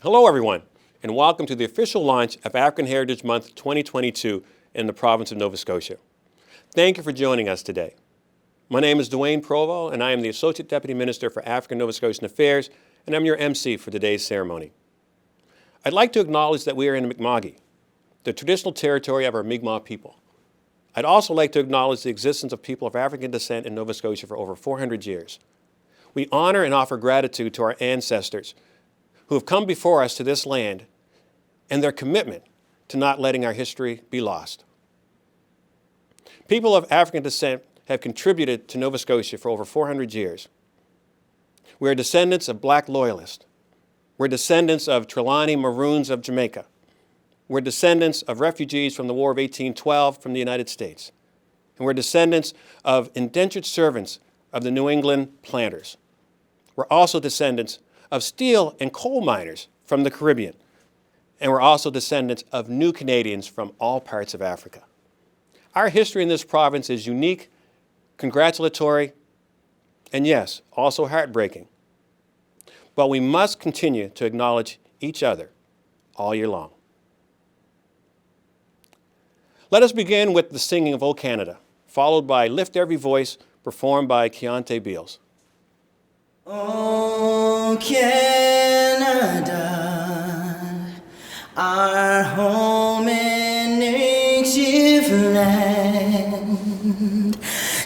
Hello everyone, and welcome to the official launch of African Heritage Month 2022 in the province of Nova Scotia. Thank you for joining us today. My name is Dwayne Proval, and I am the Associate Deputy Minister for African Nova Scotian Affairs, and I'm your MC for today's ceremony. I'd like to acknowledge that we are in Mi'kma'ki, the traditional territory of our Mi'kmaq people. I'd also like to acknowledge the existence of people of African descent in Nova Scotia for over 400 years. We honor and offer gratitude to our ancestors who have come before us to this land and their commitment to not letting our history be lost. People of African descent have contributed to Nova Scotia for over 400 years. We are descendants of Black loyalists. We're descendants of Trelawney Maroons of Jamaica. We're descendants of refugees from the War of 1812 from the United States. And we're descendants of indentured servants of the New England planters. We're also descendants of steel and coal miners from the Caribbean. And we're also descendants of new Canadians from all parts of Africa. Our history in this province is unique, congratulatory, and yes, also heartbreaking. But we must continue to acknowledge each other all year long. Let us begin with the singing of O Canada, followed by Lift Every Voice, performed by Keontae Beals. Oh, Canada, our home and native land,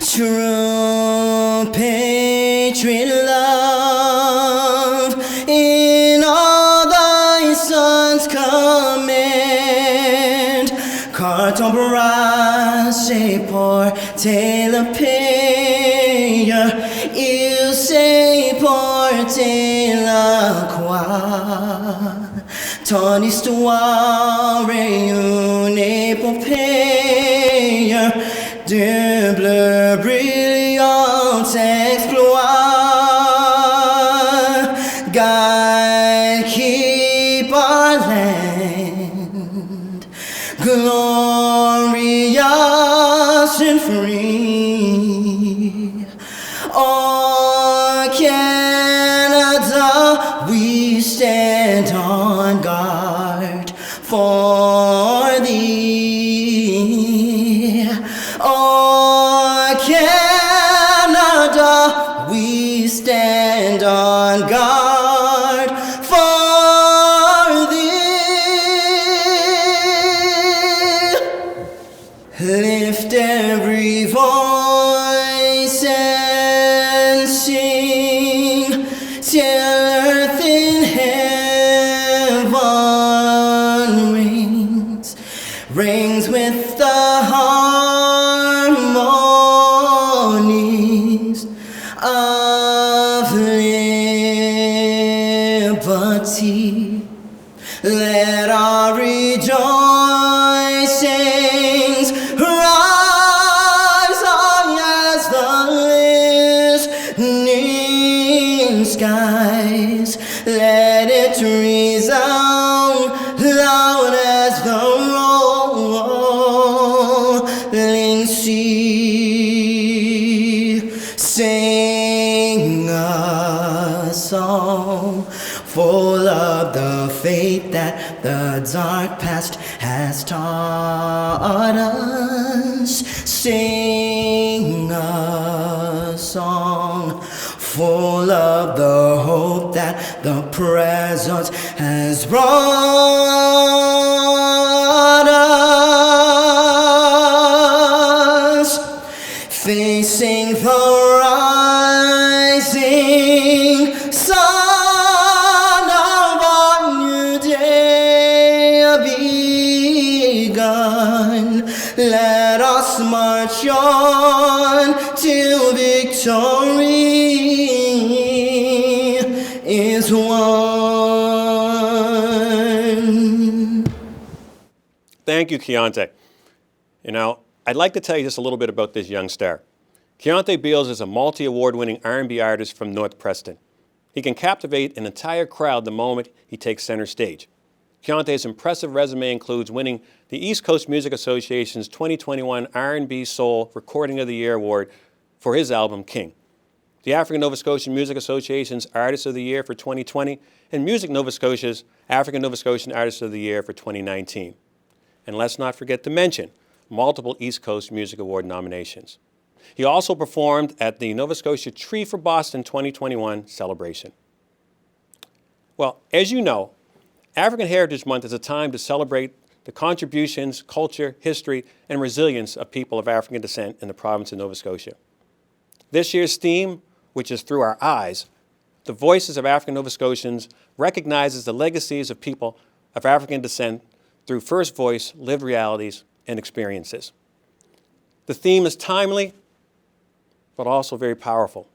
true patriot love in all thy sons command, carton brasse porter le pays, il sait porter la croix. Ton histoire est une épopée de bleu brillant exploit. God keep our land glorious and free. Oh, Canada, we stand on guard for thee. Oh, Canada, we stand on guard for thee. Lift every voice and sing till earth in heaven rings with the harmonies of liberty. Let our rejoicings rise high as the listening skies. Let it resound loud as the rolling sea. Sing a song full of the faith that the dark past has taught us. Sing a song full of the hope that the present has brought us. Facing the rising sun of our new day begun, let us march on till victory is won. Thank you, Keontae. I'd like to tell you just a little bit about this young star. Keontae Beals is a multi-award-winning R&B artist from North Preston. He can captivate an entire crowd the moment he takes center stage. Keontae's impressive resume includes winning the East Coast Music Association's 2021 R&B Soul Recording of the Year Award for his album, King. the African Nova Scotian Music Association's Artist of the Year for 2020, and Music Nova Scotia's African Nova Scotian Artist of the Year for 2019. And let's not forget to mention multiple East Coast Music Award nominations. He also performed at the Nova Scotia Tree for Boston 2021 celebration. Well, as you know, African Heritage Month is a time to celebrate the contributions, culture, history, and resilience of people of African descent in the province of Nova Scotia. This year's theme, which is Through Our Eyes, the Voices of African Nova Scotians, recognizes the legacies of people of African descent through first voice, lived realities, and experiences. The theme is timely, but also very powerful.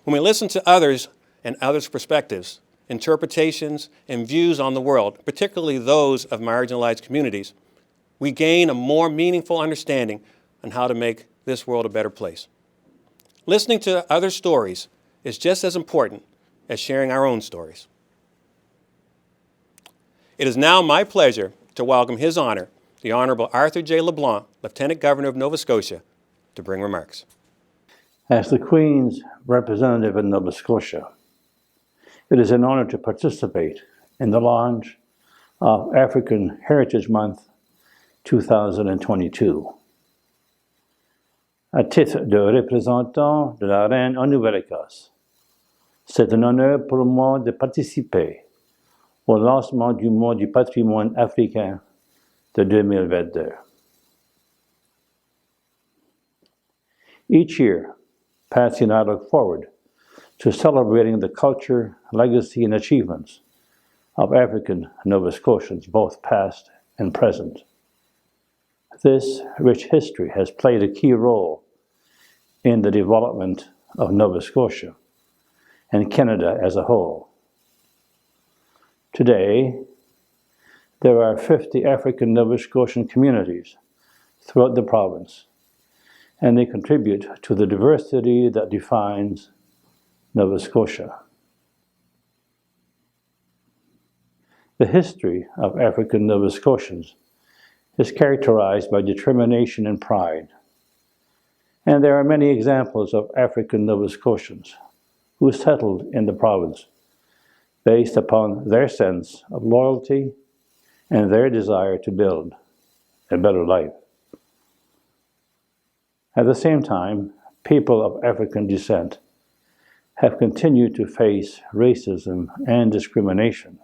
When we listen to others and others' perspectives, interpretations, and views on the world, particularly those of marginalized communities, we gain a more meaningful understanding on how to make this world a better place. Listening to other stories is just as important as sharing our own stories. It is now my pleasure to welcome His Honor, the Honorable Arthur J. LeBlanc, Lieutenant Governor of Nova Scotia, to bring remarks. As the Queen's representative in Nova Scotia, it is an honor to participate in the launch of African Heritage Month 2022. À titre de représentant de la Reine en Nouvelle-Écosse, c'est un honneur pour moi de participer au lancement du mois du patrimoine africain de 2022. Each year, Patsy and I look forward to celebrating the culture, legacy, and achievements of African Nova Scotians, both past and present. This rich history has played a key role in the development of Nova Scotia and Canada as a whole. Today, there are 50 African Nova Scotian communities throughout the province, and they contribute to the diversity that defines Nova Scotia. The history of African Nova Scotians is characterized by determination and pride. And there are many examples of African Nova Scotians who settled in the province based upon their sense of loyalty and their desire to build a better life. At the same time, people of African descent have continued to face racism and discrimination.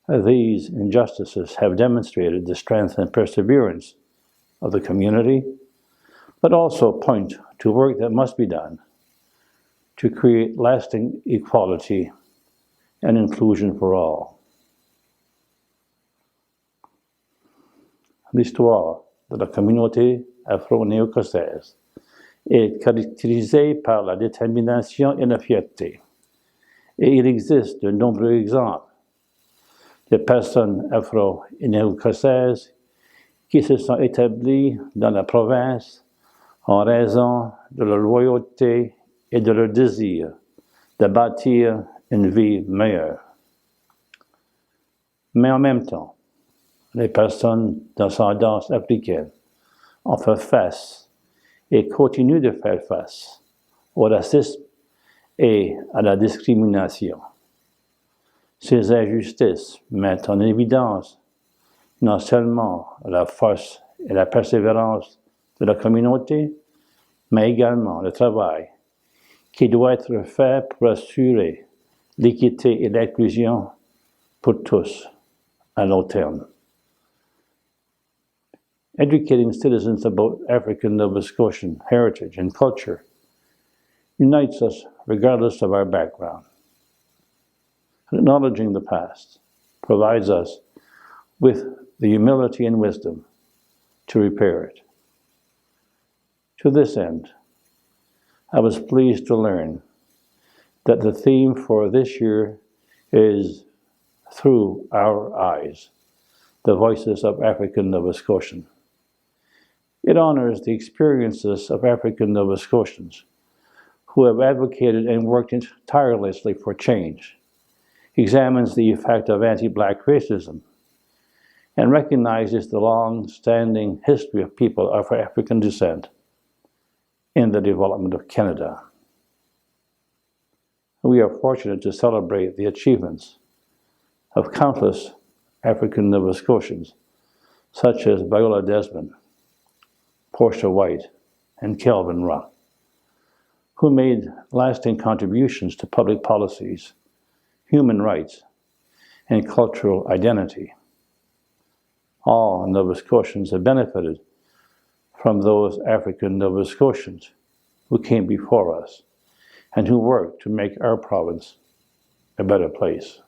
These injustices have demonstrated the strength and perseverance of the community, but also point to work that must be done to create lasting equality and inclusion for all. L'histoire de la communauté afro-néo-écossaise est caractérisée par la détermination et la fierté. Et il existe de nombreux exemples de personnes afro- et néo-écossaises qui se sont établies dans la province en raison de leur loyauté et de leur désir de bâtir une vie meilleure. Mais en même temps, les personnes d'ascendance africaine ont fait face et continuent de faire face au racisme et à la discrimination. Ces injustices mettent en évidence non seulement la force et la persévérance de la communauté, mais également le travail qui doit être fait pour assurer l'équité et l'inclusion pour tous à long terme. Educating citizens about African Nova Scotian heritage and culture unites us regardless of our background. Acknowledging the past provides us with the humility and wisdom to repair it. To this end, I was pleased to learn that the theme for this year is Through Our Eyes, the Voices of African Nova Scotians. It honors the experiences of African Nova Scotians who have advocated and worked tirelessly for change, examines the effect of anti-Black racism, and recognizes the long-standing history of people of African descent in the development of Canada. and we are fortunate to celebrate the achievements of countless African Nova Scotians, such as Viola Desmond, Portia White, and Kelvin Rock, who made lasting contributions to public policies, human rights, and cultural identity. All Nova Scotians have benefited from those African Nova Scotians who came before us and who worked to make our province a better place.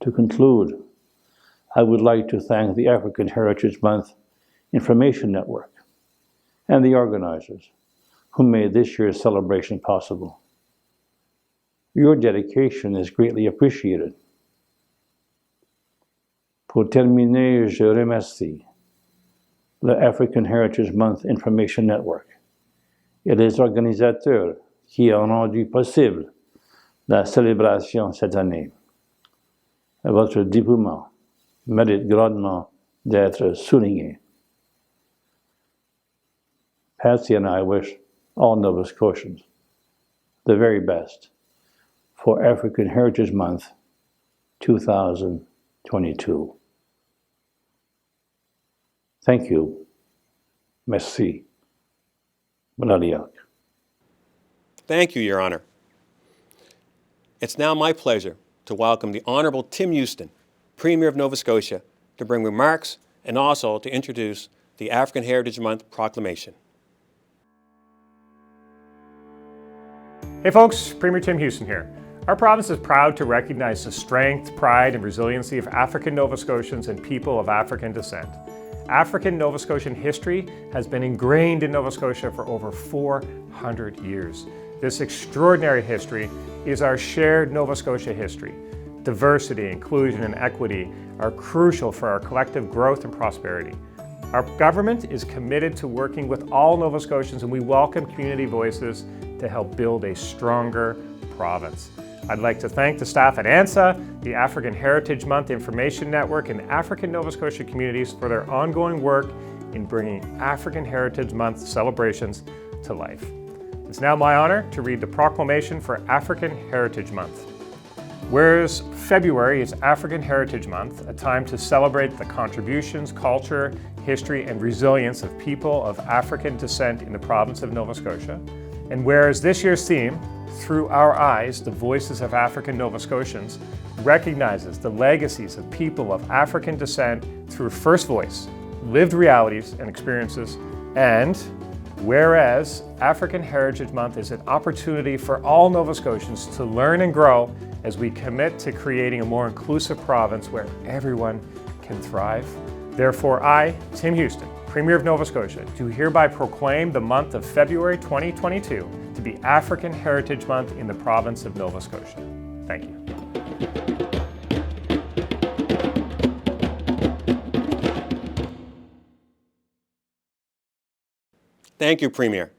To conclude, I would like to thank the African Heritage Month Information Network and the organizers who made this year's celebration possible. Your dedication is greatly appreciated. Pour terminer, je remercie le African Heritage Month Information Network et les organisateurs qui ont rendu possible la célébration cette année. Votre dévouement mérite grandement d'être souligné. Patsy and I wish all Nova Scotians the very best for African Heritage Month 2022. Thank you. Merci. Bonadiak. Thank you, Your Honor. It's now my pleasure to welcome the Honorable Tim Houston, Premier of Nova Scotia, to bring remarks and also to introduce the African Heritage Month Proclamation. Hey folks, Premier Tim Houston here. Our province is proud to recognize the strength, pride, and resiliency of African Nova Scotians and people of African descent. African Nova Scotian history has been ingrained in Nova Scotia for over 400 years. This extraordinary history is our shared Nova Scotia history. Diversity, inclusion, and equity are crucial for our collective growth and prosperity. Our government is committed to working with all Nova Scotians, and we welcome community voices to help build a stronger province. I'd like to thank the staff at ANSA, the African Heritage Month Information Network, and African Nova Scotia communities for their ongoing work in bringing African Heritage Month celebrations to life. It's now my honor to read the proclamation for African Heritage Month. Whereas February is African Heritage Month, a time to celebrate the contributions, culture, history, and resilience of people of African descent in the province of Nova Scotia, and whereas this year's theme, Through Our Eyes, the Voices of African Nova Scotians, recognizes the legacies of people of African descent through first voice, lived realities and experiences, and whereas African Heritage Month is an opportunity for all Nova Scotians to learn and grow as we commit to creating a more inclusive province where everyone can thrive. Therefore, I, Tim Houston, Premier of Nova Scotia, do hereby proclaim the month of February 2022 to be African Heritage Month in the province of Nova Scotia. Thank you. Thank you, Premier.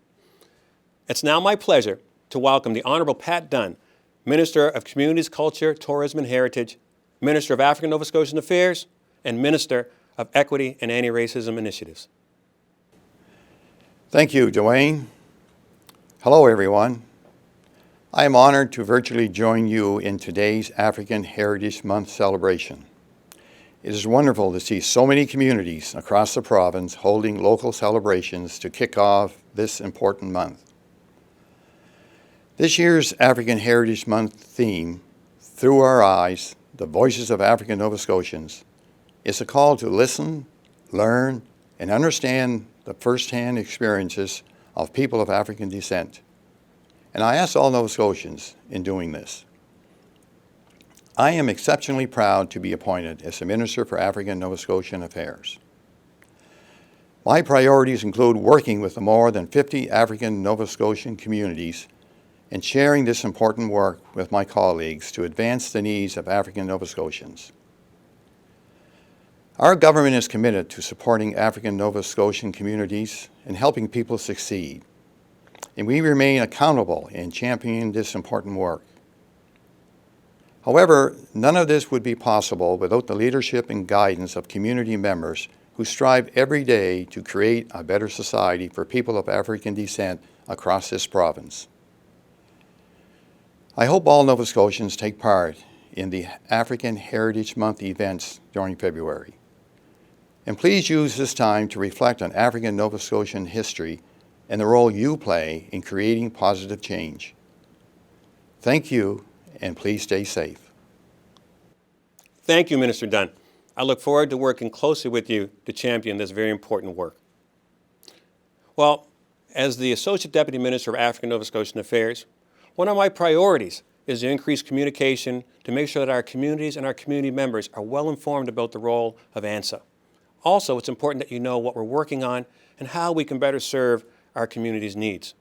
It's now my pleasure to welcome the Honorable Pat Dunn, Minister of Communities, Culture, Tourism and Heritage, Minister of African Nova Scotian Affairs, and Minister of Equity and Anti-Racism Initiatives. Thank you, Dwayne. Hello, everyone. I am honored to virtually join you in today's African Heritage Month celebration. It is wonderful to see so many communities across the province holding local celebrations to kick off this important month. This year's African Heritage Month theme, Through Our Eyes, the Voices of African Nova Scotians, is a call to listen, learn, and understand the first-hand experiences of people of African descent. And I ask all Nova Scotians in doing this. I am exceptionally proud to be appointed as the Minister for African Nova Scotian Affairs. My priorities include working with the more than 50 African Nova Scotian communities and sharing this important work with my colleagues to advance the needs of African Nova Scotians. Our government is committed to supporting African Nova Scotian communities and helping people succeed, and we remain accountable in championing this important work. However, none of this would be possible without the leadership and guidance of community members who strive every day to create a better society for people of African descent across this province. I hope all Nova Scotians take part in the African Heritage Month events during February. And please use this time to reflect on African Nova Scotian history and the role you play in creating positive change. Thank you, and please stay safe. Thank you, Minister Dunn. I look forward to working closely with you to champion this very important work. Well, as the Associate Deputy Minister of African Nova Scotian Affairs, one of my priorities is to increase communication to make sure that our communities and our community members are well informed about the role of ANSA. Also, it's important that you know what we're working on and how we can better serve our community's needs.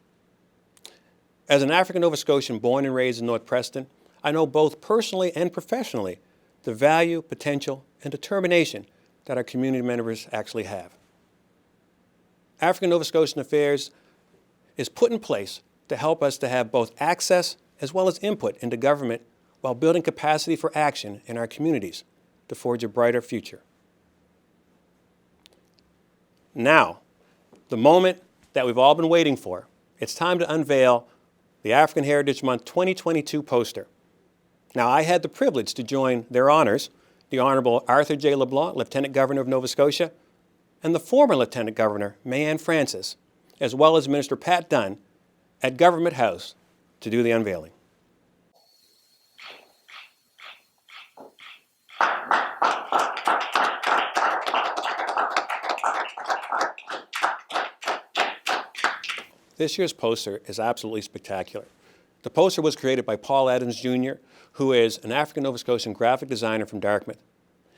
As an African Nova Scotian born and raised in North Preston, I know both personally and professionally the value, potential, and determination that our community members actually have. African Nova Scotian Affairs is put in place to help us to have both access as well as input into government while building capacity for action in our communities to forge a brighter future. Now, the moment that we've all been waiting for, it's time to unveil the African Heritage Month 2022 poster. Now, I had the privilege to join their honors, the Honorable Arthur J. LeBlanc, Lieutenant Governor of Nova Scotia, and the former Lieutenant Governor, Mayanne Francis, as well as Minister Pat Dunn, at Government House to do the unveiling. This year's poster is absolutely spectacular. The poster was created by Paul Adams Jr., who is an African Nova Scotian graphic designer from Dartmouth.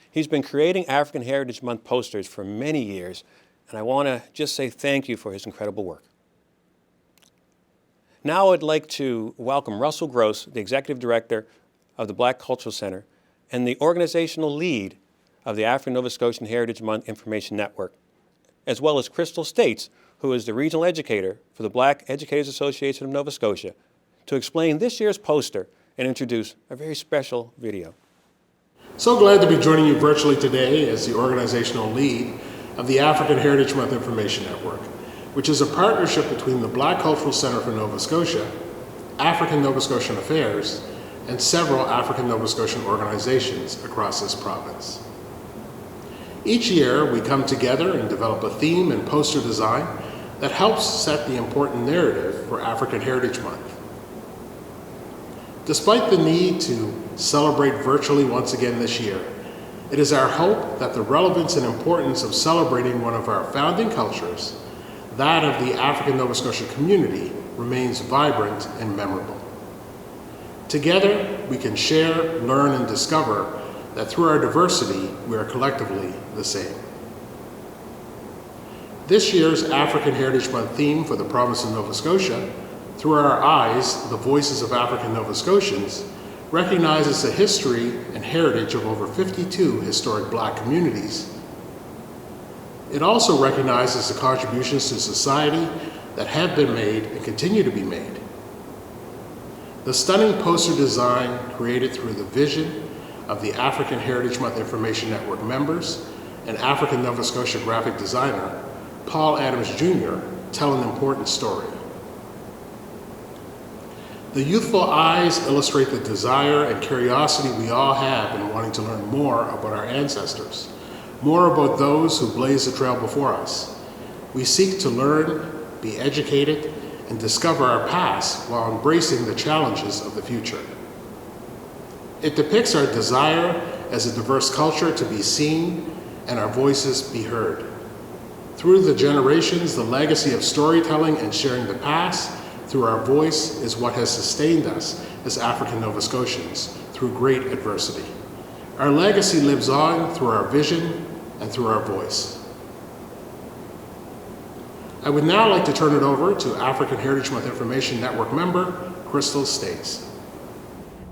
He's been creating African Heritage Month posters for many years, and I want to just say thank you for his incredible work. Now I'd like to welcome Russell Gross, the Executive Director of the Black Cultural Center and the organizational lead of the African Nova Scotian Heritage Month Information Network, as well as Crystal States, who is the regional educator for the Black Educators Association of Nova Scotia, to explain this year's poster and introduce a very special video. So glad to be joining you virtually today as the organizational lead of the African Heritage Month Information Network, which is a partnership between the Black Cultural Center for Nova Scotia, African Nova Scotian Affairs, and several African Nova Scotian organizations across this province. Each year, we come together and develop a theme and poster design that helps set the important narrative for African Heritage Month. Despite the need to celebrate virtually once again this year, it is our hope that the relevance and importance of celebrating one of our founding cultures, that of the African Nova Scotia community, remains vibrant and memorable. Together, we can share, learn, and discover that through our diversity, we are collectively the same. This year's African Heritage Month theme for the province of Nova Scotia, Through Our Eyes, the Voices of African Nova Scotians, recognizes the history and heritage of over 52 historic Black communities. It also recognizes the contributions to society that have been made and continue to be made. The stunning poster design created through the vision of the African Heritage Month Information Network members and African Nova Scotia graphic designer, Paul Adams Jr., tell an important story. The youthful eyes illustrate the desire and curiosity we all have in wanting to learn more about our ancestors, more about those who blazed the trail before us. We seek to learn, be educated, and discover our past while embracing the challenges of the future. It depicts our desire as a diverse culture to be seen and our voices be heard. Through the generations, the legacy of storytelling and sharing the past through our voice is what has sustained us as African Nova Scotians through great adversity. Our legacy lives on through our vision and through our voice. I would now like to turn it over to African Heritage Month Information Network member, Crystal States.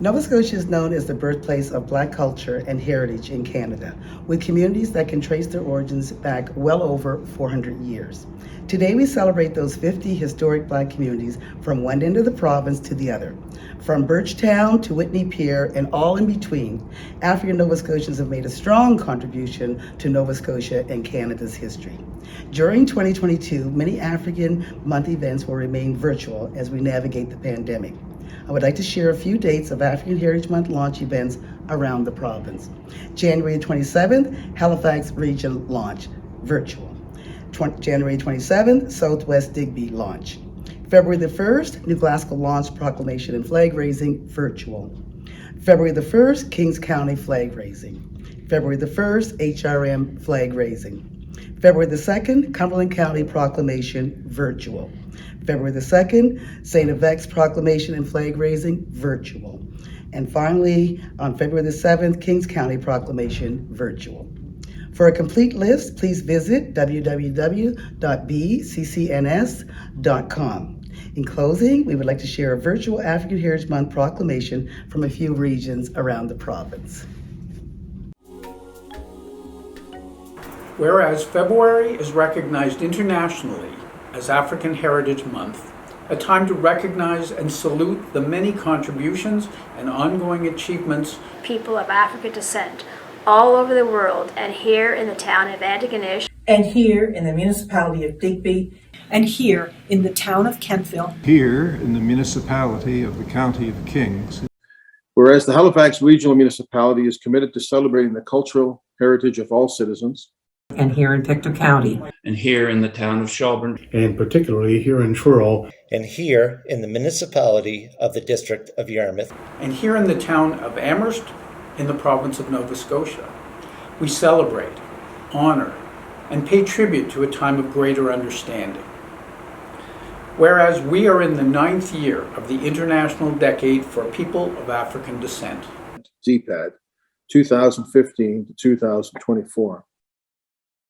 Nova Scotia is known as the birthplace of Black culture and heritage in Canada, with communities that can trace their origins back well over 400 years. Today we celebrate those 50 historic Black communities from one end of the province to the other. From Birchtown to Whitney Pier and all in between, African Nova Scotians have made a strong contribution to Nova Scotia and Canada's history. During 2022, many African Month events will remain virtual as we navigate the pandemic. I would like to share a few dates of African Heritage Month launch events around the province. January 27th, Halifax Region launch, virtual. January 27th, Southwest Digby launch. February the 1st, New Glasgow launch, Proclamation and flag raising, virtual. February the 1st, Kings County flag raising. February the 1st, HRM flag raising. February the 2nd, Cumberland County Proclamation, virtual. February the 2nd, St. Yvette's Proclamation and flag raising, virtual. And finally, on February the 7th, Kings County Proclamation, virtual. For a complete list, please visit www.bccns.com. In closing, we would like to share a virtual African Heritage Month proclamation from a few regions around the province. Whereas February is recognized internationally as African Heritage Month, a time to recognize and salute the many contributions and ongoing achievements people of African descent all over the world, and here in the town of Antigonish, and here in the municipality of Digby, and here in the town of Kentville, here in the municipality of the County of Kings. Whereas the Halifax Regional Municipality is committed to celebrating the cultural heritage of all citizens, and here in Pictou County, and here in the town of Shelburne, and particularly here in Truro, and here in the municipality of the District of Yarmouth, and here in the town of Amherst in the province of Nova Scotia, we celebrate, honor, and pay tribute to a time of greater understanding. Whereas we are in the 9th year of the International Decade for People of African Descent, DPAD, 2015 to 2024.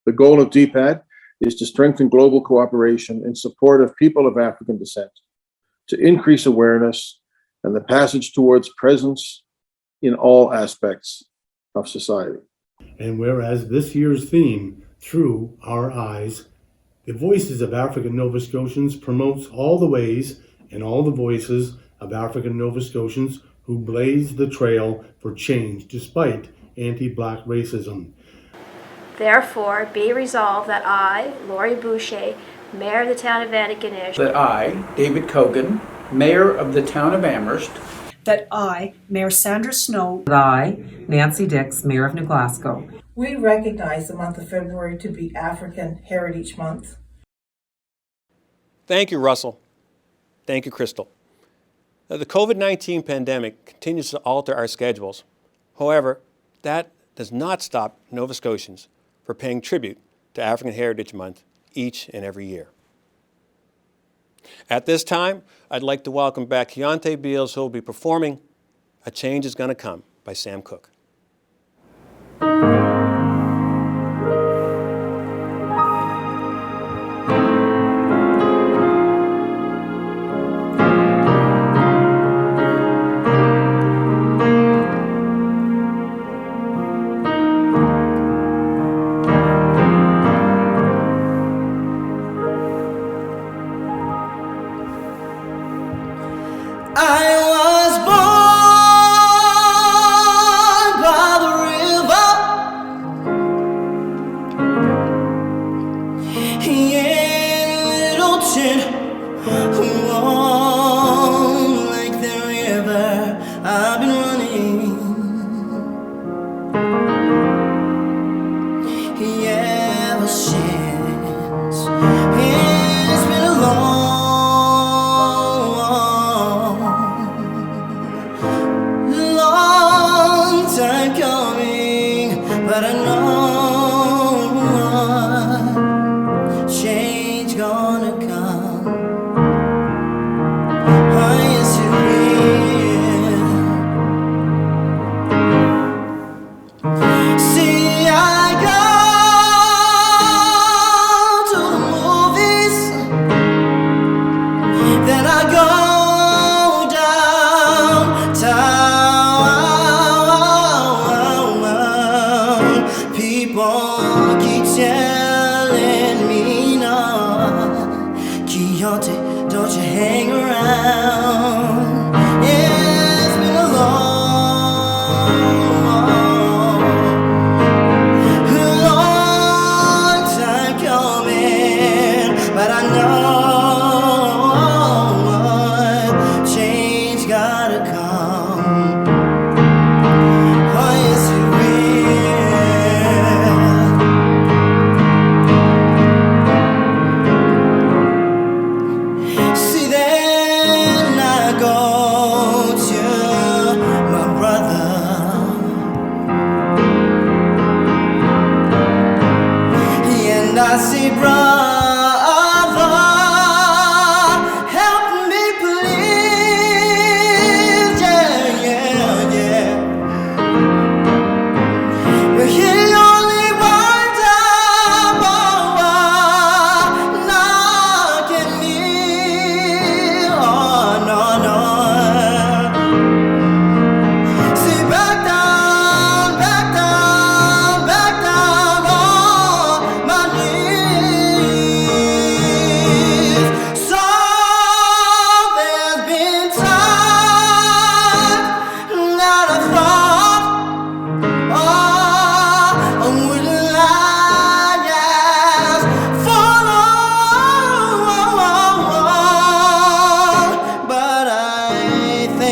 The goal of DPAD is to strengthen global cooperation in support of people of African descent, to increase awareness and the passage towards presence in all aspects of society. And whereas this year's theme, Through Our Eyes, the Voices of African Nova Scotians, promotes all the ways and all the voices of African Nova Scotians who blaze the trail for change despite anti-Black racism. Therefore, be resolved that I, Laurie Boucher, Mayor of the town of Antigonish, that I, David Cogan, Mayor of the town of Amherst, that I, Mayor Sandra Snow, that I, Nancy Dix, Mayor of New Glasgow, we recognize the month of February to be African Heritage Month. Thank you, Russell. Thank you, Crystal. The COVID-19 pandemic continues to alter our schedules. However, that does not stop Nova Scotians for paying tribute to African Heritage Month each and every year. At this time, I'd like to welcome back Keontae Beals, who will be performing A Change Is Gonna Come by Sam Cooke. People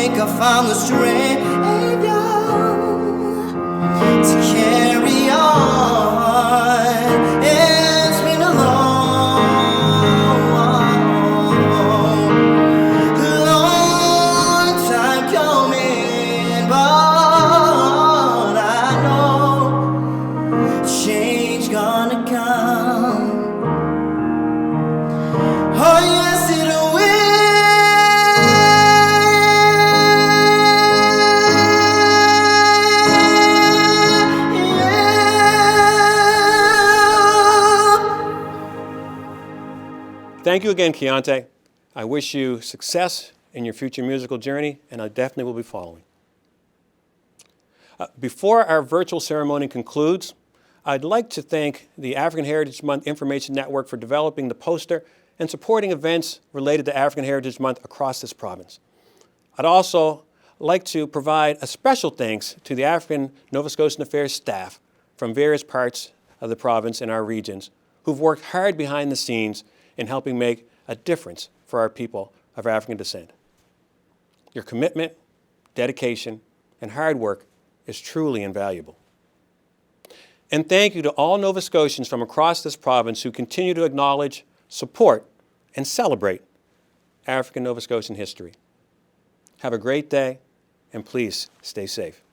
think I found the strength to carry on. It's been a long time coming, but I know change gonna come. Oh yes, it will. Thank you again, Keontae. I wish you success in your future musical journey, and I definitely will be following. Before our virtual ceremony concludes, I'd like to thank the African Heritage Month Information Network for developing the poster and supporting events related to African Heritage Month across this province. I'd also like to provide a special thanks to the African Nova Scotian Affairs staff from various parts of the province and our regions who've worked hard behind the scenes in helping make a difference for our people of African descent. Your commitment, dedication, and hard work is truly invaluable. And thank you to all Nova Scotians from across this province who continue to acknowledge, support, and celebrate African Nova Scotian history. Have a great day, and please stay safe.